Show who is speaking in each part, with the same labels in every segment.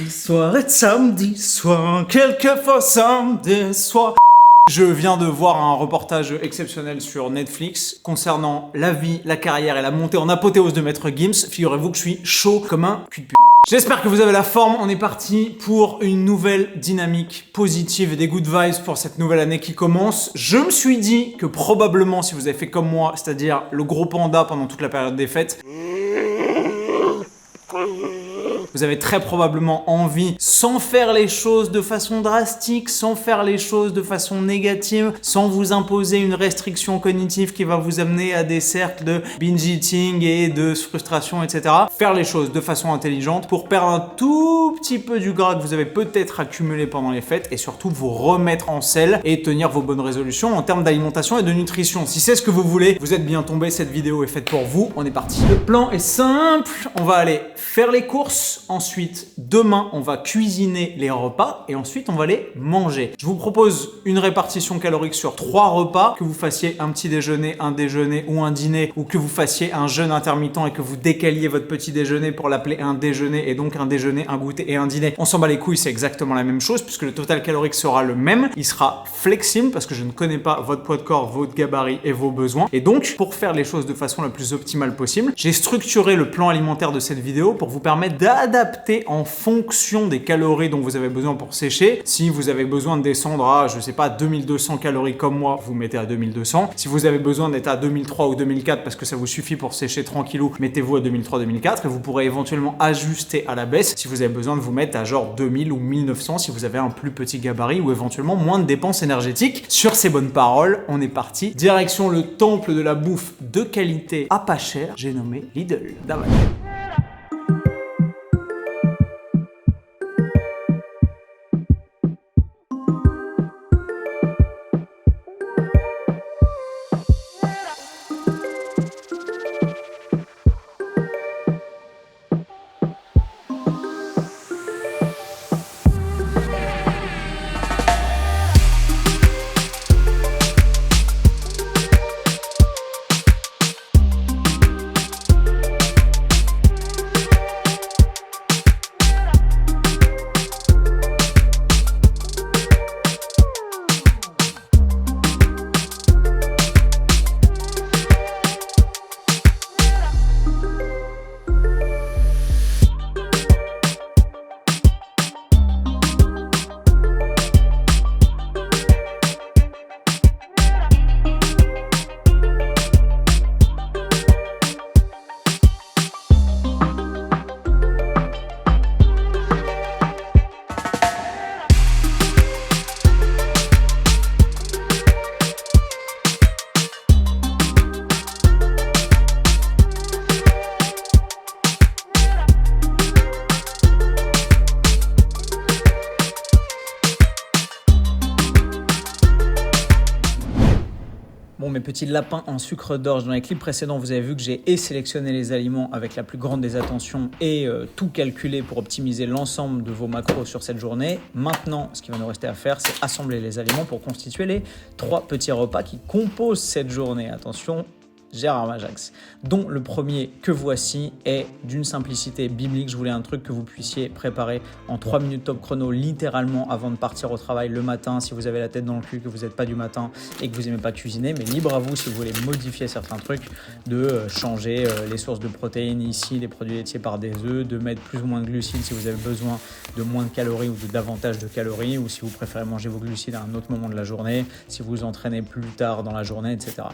Speaker 1: Soirée de samedi soir, quelquefois samedi soir. Je viens de voir un reportage exceptionnel sur Netflix concernant la vie, la carrière et la montée en apothéose de Maître Gims. Figurez-vous que je suis chaud comme un cul de pute. J'espère que vous avez la forme. On est parti pour une nouvelle dynamique positive et des good vibes pour cette nouvelle année qui commence. Je me suis dit que probablement, si vous avez fait comme moi, c'est-à-dire le gros panda pendant toute la période des fêtes, vous avez très probablement envie, sans faire les choses de façon drastique, sans faire les choses de façon négative, sans vous imposer une restriction cognitive qui va vous amener à des cercles de binge eating et de frustration, etc. Faire les choses de façon intelligente pour perdre un tout petit peu du gras que vous avez peut-être accumulé pendant les fêtes et surtout vous remettre en selle et tenir vos bonnes résolutions en termes d'alimentation et de nutrition. Si c'est ce que vous voulez, vous êtes bien tombé, cette vidéo est faite pour vous, on est parti. Le plan est simple, on va aller faire les courses. Ensuite, demain, on va cuisiner les repas et ensuite, on va les manger. Je vous propose une répartition calorique sur 3 repas, que vous fassiez un petit déjeuner, un déjeuner ou un dîner, ou que vous fassiez un jeûne intermittent et que vous décaliez votre petit déjeuner pour l'appeler un déjeuner et donc un déjeuner, un goûter et un dîner. On s'en bat les couilles, c'est exactement la même chose puisque le total calorique sera le même. Il sera flexible parce que je ne connais pas votre poids de corps, votre gabarit et vos besoins. Et donc, pour faire les choses de façon la plus optimale possible, j'ai structuré le plan alimentaire de cette vidéo pour vous permettre d'adapter en fonction des calories dont vous avez besoin pour sécher. Si vous avez besoin de descendre à, je sais pas, 2200 calories comme moi, vous mettez à 2200. Si vous avez besoin d'être à 2003 ou 2004 parce que ça vous suffit pour sécher tranquillou, mettez-vous à 2003-2004 et vous pourrez éventuellement ajuster à la baisse si vous avez besoin de vous mettre à genre 2000 ou 1900 si vous avez un plus petit gabarit ou éventuellement moins de dépenses énergétiques. Sur ces bonnes paroles, on est parti. Direction le temple de la bouffe de qualité à pas cher, j'ai nommé Lidl. Давай. Bon, mes petits lapins en sucre d'orge, dans les clips précédents, vous avez vu que j'ai sélectionné les aliments avec la plus grande des attentions et tout calculé pour optimiser l'ensemble de vos macros sur cette journée. Maintenant, ce qui va nous rester à faire, c'est assembler les aliments pour constituer les 3 petits repas qui composent cette journée. Attention, Gérard Majax, dont le premier que voici est d'une simplicité biblique. Je voulais un truc que vous puissiez préparer en 3 minutes top chrono, littéralement avant de partir au travail le matin, si vous avez la tête dans le cul, que vous n'êtes pas du matin et que vous n'aimez pas cuisiner, mais libre à vous si vous voulez modifier certains trucs, de changer les sources de protéines ici, les produits laitiers par des œufs, de mettre plus ou moins de glucides si vous avez besoin de moins de calories ou de davantage de calories, ou si vous préférez manger vos glucides à un autre moment de la journée, si vous vous entraînez plus tard dans la journée, etc.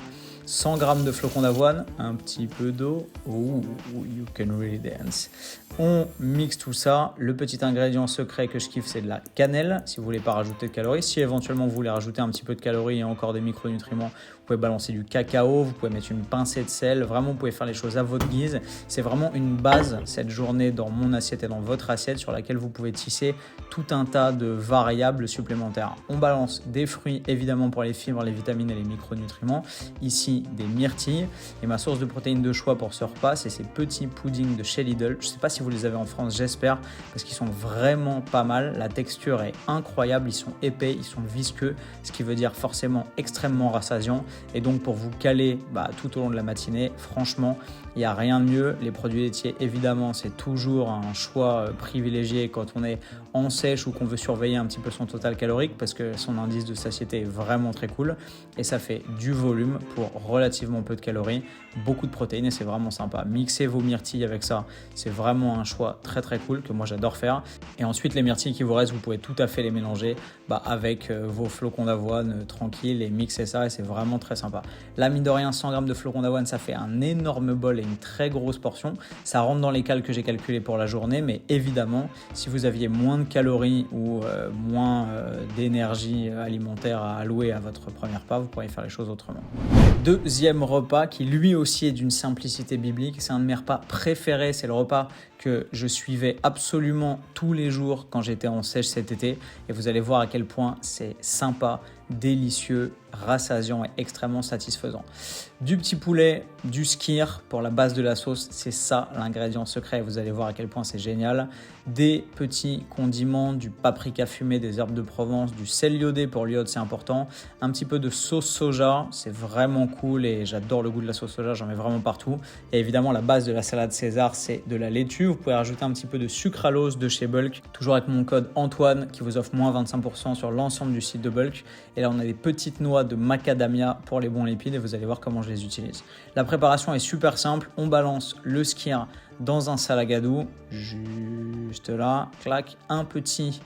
Speaker 1: 100 g de flocons d'avoine, un petit peu d'eau. Oh, you can really dance. On mixe tout ça. Le petit ingrédient secret que je kiffe, c'est de la cannelle. Si vous voulez pas rajouter de calories, si éventuellement vous voulez rajouter un petit peu de calories et encore des micronutriments, vous pouvez balancer du cacao, vous pouvez mettre une pincée de sel. Vraiment, vous pouvez faire les choses à votre guise. C'est vraiment une base cette journée dans mon assiette et dans votre assiette sur laquelle vous pouvez tisser tout un tas de variables supplémentaires. On balance des fruits évidemment pour les fibres, les vitamines et les micronutriments. Ici,
Speaker 2: aussi des myrtilles. Et ma source de protéines de choix pour ce repas, c'est ces petits puddings de chez Lidl. Je ne sais pas si vous les avez en France, j'espère, parce qu'ils sont vraiment pas mal. La texture est incroyable, ils sont épais, ils sont visqueux, ce qui veut dire forcément extrêmement rassasiant. Et donc pour vous caler tout au long de la matinée, franchement, il n'y a rien de mieux. Les produits laitiers, évidemment, c'est toujours un choix privilégié quand on est en sèche ou qu'on veut surveiller un petit peu son total calorique parce que son indice de satiété est vraiment très cool et ça fait du volume pour relativement peu de calories, beaucoup de protéines et c'est vraiment sympa. Mixer vos myrtilles avec ça, c'est vraiment un choix très très cool que moi j'adore faire. Et ensuite les myrtilles qui vous restent, vous pouvez tout à fait les mélanger avec vos flocons d'avoine tranquilles et mixer ça et c'est vraiment très sympa. Là, mine de rien, 100 g de flocons d'avoine, ça fait un énorme bol et une très grosse portion. Ça rentre dans les cales que j'ai calculés pour la journée, mais évidemment, si vous aviez moins de calories ou moins d'énergie alimentaire à allouer à votre premier repas, vous pourriez faire les choses autrement. Deuxième repas qui lui aussi est d'une simplicité biblique, c'est un de mes repas préférés, c'est le repas que je suivais absolument tous les jours quand j'étais en sèche cet été et vous allez voir à quel point c'est sympa, délicieux, rassasiant et extrêmement satisfaisant. Du petit poulet, du skyr pour la base de la sauce, c'est ça l'ingrédient secret et vous allez voir à quel point c'est génial. Des petits condiments, du paprika fumé, des herbes de Provence, du sel iodé pour l'iode c'est important, un petit peu de sauce soja, c'est vraiment cool et j'adore le goût de la sauce soja, j'en mets vraiment partout. Et évidemment la base de la salade César c'est de la laitue, vous pouvez rajouter un petit peu de sucralose de chez Bulk, toujours avec mon code Antoine qui vous offre moins 25% sur l'ensemble du site de Bulk. Et là on a des petites noix de macadamia pour les bons lipides et vous allez voir comment je les utilise. La préparation est super simple, on balance le skyr dans un salagadou, juste là, clac, un petit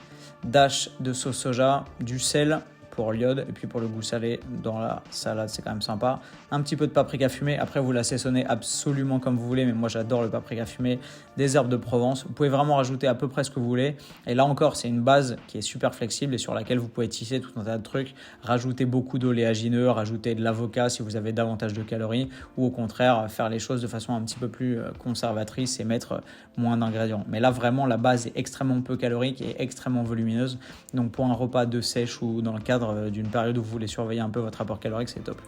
Speaker 2: dash de sauce soja, du sel pour l'iode et puis pour le goût salé dans la salade c'est quand même sympa, un petit peu de paprika fumé, après vous l'assaisonnez absolument comme vous voulez mais moi j'adore le paprika fumé, des herbes de Provence, vous pouvez vraiment rajouter à peu près ce que vous voulez et là encore c'est une base qui est super flexible et sur laquelle vous pouvez tisser tout un tas de trucs, rajouter beaucoup d'oléagineux, rajouter de l'avocat si vous avez davantage de calories ou au contraire faire les choses de façon un petit peu plus conservatrice et mettre moins d'ingrédients, mais là vraiment la base est extrêmement peu calorique et extrêmement volumineuse, donc pour un repas de sèche ou dans le cadre d'une période où vous voulez surveiller un peu votre apport calorique, c'est top.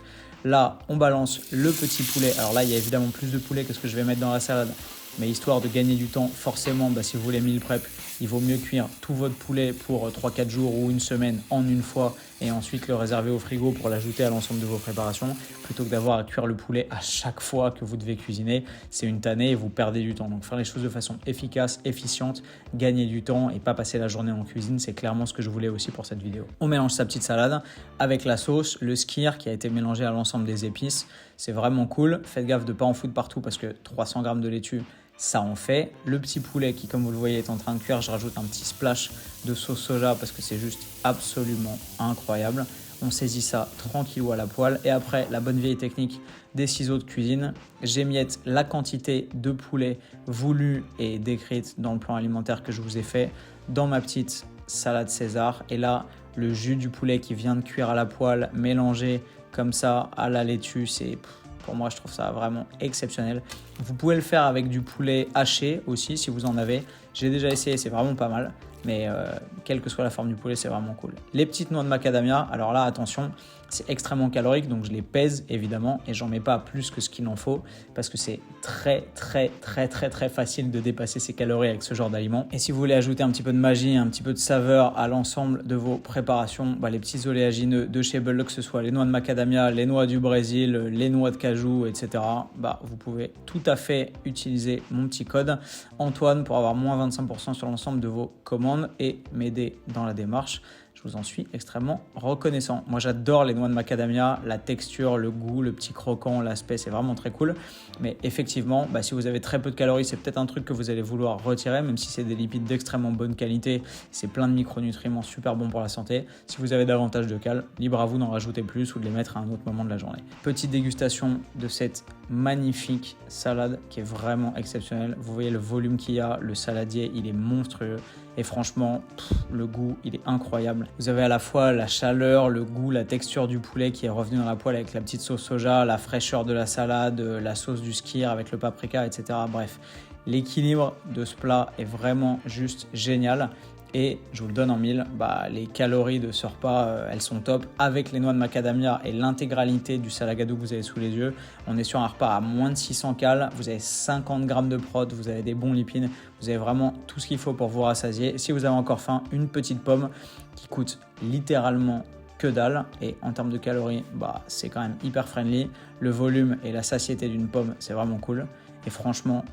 Speaker 2: Là, on balance le petit poulet. Alors là, il y a évidemment plus de poulet que ce que je vais mettre dans la salade. Mais histoire de gagner du temps, forcément, si vous voulez meal prep, il vaut mieux cuire tout votre poulet pour 3-4 jours ou une semaine en une fois et ensuite le réserver au frigo pour l'ajouter à l'ensemble de vos préparations plutôt que d'avoir à cuire le poulet à chaque fois que vous devez cuisiner. C'est une tannée et vous perdez du temps. Donc faire les choses de façon efficace, efficiente, gagner du temps et pas passer la journée en cuisine, c'est clairement ce que je voulais aussi pour cette vidéo. On mélange sa petite salade avec la sauce, le skyr qui a été mélangé à l'ensemble des épices. C'est vraiment cool. Faites gaffe de ne pas en foutre partout parce que 300 g de laitue, ça en fait. Le petit poulet qui, comme vous le voyez, est en train de cuire, je rajoute un petit splash de sauce soja parce que c'est juste absolument incroyable. On saisit ça tranquillou à la poêle et après, la bonne vieille technique des ciseaux de cuisine, j'émiette la quantité de poulet voulue et décrite dans le plan alimentaire que je vous ai fait dans ma petite salade César. Et là, le jus du poulet qui vient de cuire à la poêle mélangé comme ça à la laitue, c'est... Pour moi, je trouve ça vraiment exceptionnel. Vous pouvez le faire avec du poulet haché aussi, si vous en avez. J'ai déjà essayé, c'est vraiment pas mal. Mais quelle que soit la forme du poulet, c'est vraiment cool. Les petites noix de macadamia, alors là, attention, c'est extrêmement calorique, donc je les pèse évidemment et j'en mets pas plus que ce qu'il en faut parce que c'est très facile de dépasser ces calories avec ce genre d'aliment. Et si vous voulez ajouter un petit peu de magie, un petit peu de saveur à l'ensemble de vos préparations, les petits oléagineux de chez Bulk, que ce soit les noix de macadamia, les noix du Brésil, les noix de cajou, etc., vous pouvez tout à fait utiliser mon petit code Antoine pour avoir moins 25% sur l'ensemble de vos commandes et m'aider dans la démarche. Je vous en suis extrêmement reconnaissant. Moi, j'adore les noix de macadamia, la texture, le goût, le petit croquant, l'aspect, c'est vraiment très cool. Mais effectivement, si vous avez très peu de calories, c'est peut-être un truc que vous allez vouloir retirer, même si c'est des lipides d'extrêmement bonne qualité. C'est plein de micronutriments super bons pour la santé. Si vous avez davantage de calories, libre à vous d'en rajouter plus ou de les mettre à un autre moment de la journée. Petite dégustation de cette magnifique salade qui est vraiment exceptionnelle. Vous voyez le volume qu'il y a, le saladier, il est monstrueux. Et franchement, le goût, il est incroyable. Vous avez à la fois la chaleur, le goût, la texture du poulet qui est revenu dans la poêle avec la petite sauce soja, la fraîcheur de la salade, la sauce du skyr avec le paprika, etc. Bref, l'équilibre de ce plat est vraiment juste génial. Et je vous le donne en mille, les calories de ce repas, elles sont top. Avec les noix de macadamia et l'intégralité du salagadou que vous avez sous les yeux, on est sur un repas à moins de 600 calories. Vous avez 50 grammes de prot, vous avez des bons lipides, vous avez vraiment tout ce qu'il faut pour vous rassasier. Si vous avez encore faim, une petite pomme qui coûte littéralement que dalle. Et en termes de calories, c'est quand même hyper friendly. Le volume et la satiété d'une pomme, c'est vraiment cool. Et franchement,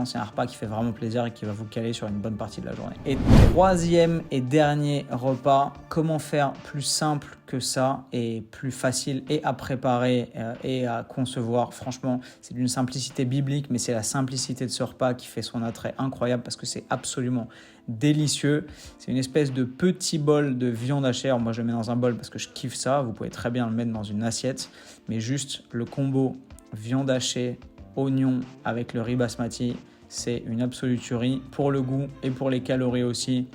Speaker 2: c'est un repas qui fait vraiment plaisir et qui va vous caler sur une bonne partie de la journée. Et troisième et dernier repas, comment faire plus simple que ça et plus facile et à préparer et à concevoir. Franchement, c'est d'une simplicité biblique, mais c'est la simplicité de ce repas qui fait son attrait incroyable parce que c'est absolument délicieux. C'est une espèce de petit bol de viande hachée. Alors moi, je le mets dans un bol parce que je kiffe ça. Vous pouvez très bien le mettre dans une assiette, mais juste le combo viande hachée, oignon avec le riz basmati, c'est une absolue tuerie pour le goût et pour les calories aussi.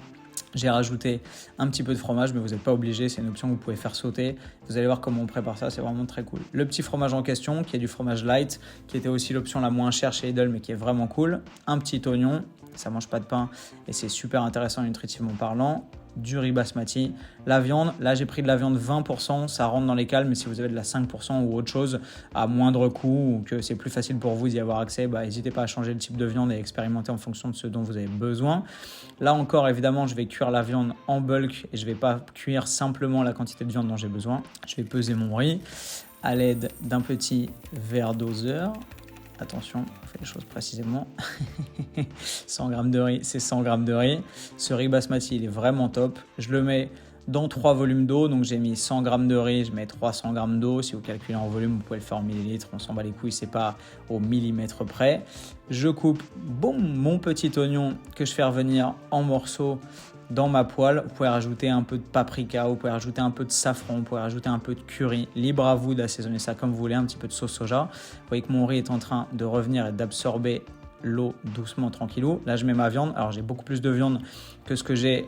Speaker 2: J'ai rajouté un petit peu de fromage, mais vous n'êtes pas obligé, c'est une option que vous pouvez faire sauter. Vous allez voir comment on prépare ça, c'est vraiment très cool. Le petit fromage en question, qui est du fromage light, qui était aussi l'option la moins chère chez Lidl, mais qui est vraiment cool. Un petit oignon, ça mange pas de pain et c'est super intéressant nutritivement parlant. Du riz basmati, la viande, là j'ai pris de la viande 20%, ça rentre dans les cales, mais si vous avez de la 5% ou autre chose à moindre coût ou que c'est plus facile pour vous d'y avoir accès, n'hésitez pas à changer le type de viande et expérimenter en fonction de ce dont vous avez besoin. Là encore, évidemment, je vais cuire la viande en bulk et je ne vais pas cuire simplement la quantité de viande dont j'ai besoin. Je vais peser mon riz à l'aide d'un petit verre doseur. Attention, on fait les choses précisément. 100 g de riz, c'est 100 g de riz. Ce riz basmati, il est vraiment top. Je le mets dans 3 volumes d'eau. Donc, j'ai mis 100 g de riz, je mets 300 g d'eau. Si vous calculez en volume, vous pouvez le faire en millilitres. On s'en bat les couilles, c'est pas au millimètre près. Je coupe mon petit oignon que je fais revenir en morceaux dans ma poêle. Vous pouvez rajouter un peu de paprika, vous pouvez rajouter un peu de safran, vous pouvez rajouter un peu de curry. Libre à vous d'assaisonner ça comme vous voulez, un petit peu de sauce soja. Vous voyez que mon riz est en train de revenir et d'absorber l'eau doucement, tranquillou. Là, je mets ma viande. Alors, j'ai beaucoup plus de viande que ce que j'ai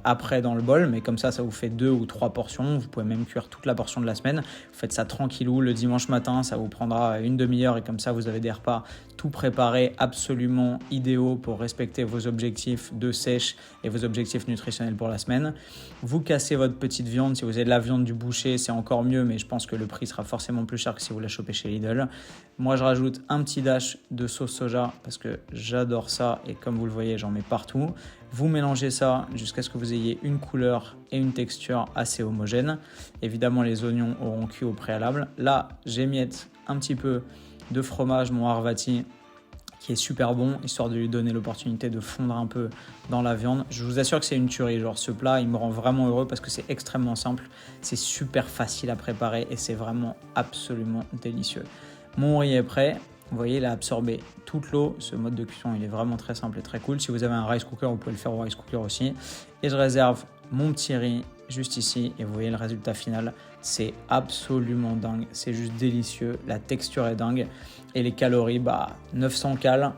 Speaker 2: après dans le bol, mais comme ça vous fait 2 ou 3 portions. Vous pouvez même cuire toute la portion de la semaine. Vous faites ça tranquillou le dimanche matin, ça vous prendra une demi-heure et comme ça, vous avez des repas tout préparés, absolument idéaux pour respecter vos objectifs de sèche et vos objectifs nutritionnels pour la semaine. Vous cassez votre petite viande. Si vous avez de la viande du boucher, c'est encore mieux, mais je pense que le prix sera forcément plus cher que si vous la chopez chez Lidl. Moi, je rajoute un petit dash de sauce soja parce que j'adore ça et comme vous le voyez, j'en mets partout. Vous mélangez ça jusqu'à ce que vous ayez une couleur et une texture assez homogène. Évidemment, les oignons auront cuit au préalable. Là, j'émiette un petit peu de fromage, mon Arvati, qui est super bon, histoire de lui donner l'opportunité de fondre un peu dans la viande. Je vous assure que c'est une tuerie. Genre, ce plat, il me rend vraiment heureux parce que c'est extrêmement simple. C'est super facile à préparer et c'est vraiment absolument délicieux. Mon riz est prêt. Vous voyez, il a absorbé toute l'eau. Ce mode de cuisson, il est vraiment très simple et très cool. Si vous avez un rice cooker, vous pouvez le faire au rice cooker aussi. Et je réserve mon petit riz juste ici. Et vous voyez le résultat final. C'est absolument dingue. C'est juste délicieux. La texture est dingue. Et les calories, 900 calories.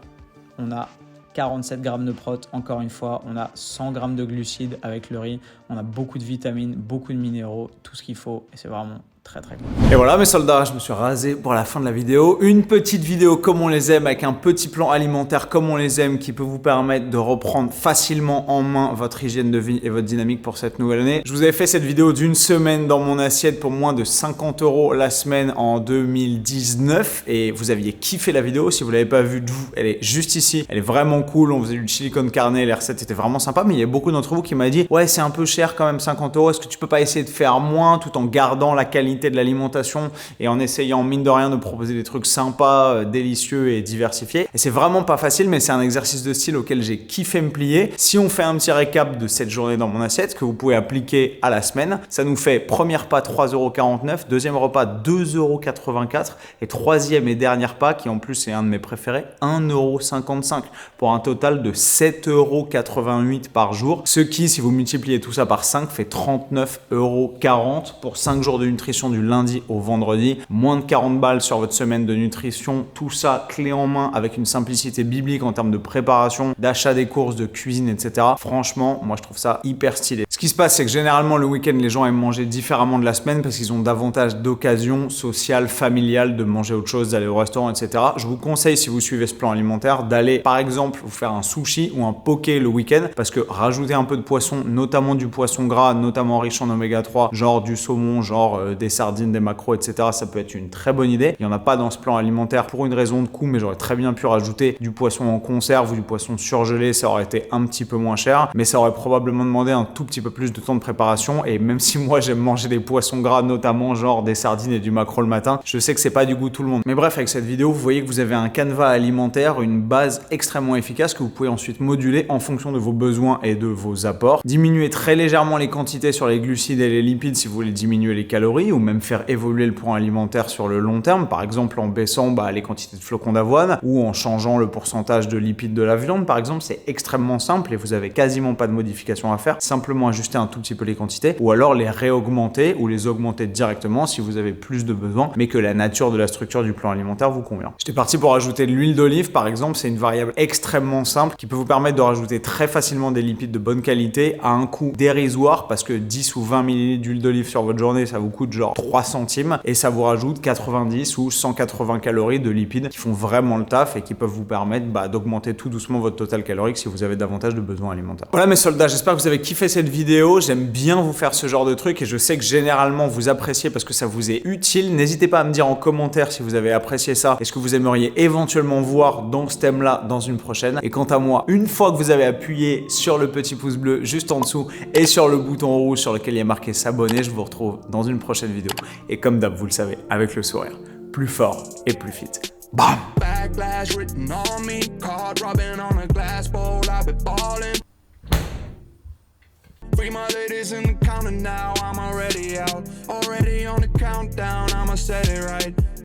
Speaker 2: On a 47 grammes de prot, encore une fois, on a 100 grammes de glucides avec le riz, on a beaucoup de vitamines, beaucoup de minéraux, tout ce qu'il faut et c'est vraiment très très cool.
Speaker 1: Et voilà mes soldats, je me suis rasé pour la fin de la vidéo. Une petite vidéo comme on les aime, avec un petit plan alimentaire comme on les aime, qui peut vous permettre de reprendre facilement en main votre hygiène de vie et votre dynamique pour cette nouvelle année. Je vous avais fait cette vidéo d'une semaine dans mon assiette pour moins de 50 € la semaine en 2019 et vous aviez kiffé la vidéo. Si vous l'avez pas vue, elle est juste ici. Elle est vraiment cool. On faisait du chili con carne, les recettes étaient vraiment sympas, mais il y a beaucoup d'entre vous qui m'ont dit ouais, c'est un peu cher quand même 50 €. Est-ce que tu peux pas essayer de faire moins tout en gardant la qualité de l'alimentation et en essayant mine de rien de proposer des trucs sympas, délicieux et diversifiés. Et c'est vraiment pas facile, mais c'est un exercice de style auquel j'ai kiffé me plier. Si on fait un petit récap de cette journée dans mon assiette que vous pouvez appliquer à la semaine, ça nous fait premier repas 3,49 €, deuxième repas 2,84 € et troisième et dernier repas qui en plus est un de mes préférés 1,55 € pour un total de 7,88 € par jour. Ce qui, si vous multipliez tout ça par 5, fait 39,40 € pour 5 jours de nutrition nutrition du lundi au vendredi, moins de 40 balles sur votre semaine de nutrition, tout ça clé en main avec une simplicité biblique en termes de préparation, d'achat des courses, de cuisine, etc. Franchement, moi je trouve ça hyper stylé. Ce qui se passe, c'est que généralement le week-end, les gens aiment manger différemment de la semaine parce qu'ils ont davantage d'occasions sociales, familiales, de manger autre chose, d'aller au restaurant, etc. Je vous conseille, si vous suivez ce plan alimentaire, d'aller par exemple vous faire un sushi ou un poké le week-end parce que rajouter un peu de poisson, notamment du poisson gras, notamment riche en oméga 3, genre du saumon, genre des sardines, des maquereaux, etc. Ça peut être une très bonne idée. Il n'y en a pas dans ce plan alimentaire pour une raison de coût, mais j'aurais très bien pu rajouter du poisson en conserve ou du poisson surgelé, ça aurait été un petit peu moins cher, mais ça aurait probablement demandé un tout petit peu plus de temps de préparation. Et même si moi j'aime manger des poissons gras, notamment genre des sardines et du maquereau le matin, je sais que c'est pas du goût de tout le monde. Mais bref, avec cette vidéo, vous voyez que vous avez un canevas alimentaire, une base extrêmement efficace que vous pouvez ensuite moduler en fonction de vos besoins et de vos apports. Diminuer très légèrement les quantités sur les glucides et les lipides si vous voulez diminuer les calories ou même faire évoluer le plan alimentaire sur le long terme, par exemple en baissant les quantités de flocons d'avoine ou en changeant le pourcentage de lipides de la viande, par exemple. C'est extrêmement simple et vous avez quasiment pas de modification à faire, simplement ajuster un tout petit peu les quantités ou alors les réaugmenter ou les augmenter directement si vous avez plus de besoins mais que la nature de la structure du plan alimentaire vous convient. J'étais parti pour ajouter de l'huile d'olive par exemple, c'est une variable extrêmement simple qui peut vous permettre de rajouter très facilement des lipides de bonne qualité à un coût dérisoire parce que 10 ou 20 ml d'huile d'olive sur votre journée ça vous coûte genre 3 centimes et ça vous rajoute 90 ou 180 calories de lipides qui font vraiment le taf et qui peuvent vous permettre d'augmenter tout doucement votre total calorique si vous avez davantage de besoins alimentaires. Voilà mes soldats, j'espère que vous avez kiffé cette vidéo. J'aime bien vous faire ce genre de truc et je sais que généralement vous appréciez parce que ça vous est utile. N'hésitez pas à me dire en commentaire si vous avez apprécié ça et ce que vous aimeriez éventuellement voir dans ce thème-là dans une prochaine. Et quant à moi, une fois que vous avez appuyé sur le petit pouce bleu juste en dessous et sur le bouton rouge sur lequel il y a marqué s'abonner, je vous retrouve dans une prochaine vidéo. Et comme d'hab, vous le savez, avec le sourire, plus fort et plus fit. Bam! Backlash written on me, card rubbing on a glass bowl, I've been balling. Free my ladies in the counter now, I'm already out. Already on the countdown, I'ma set it right.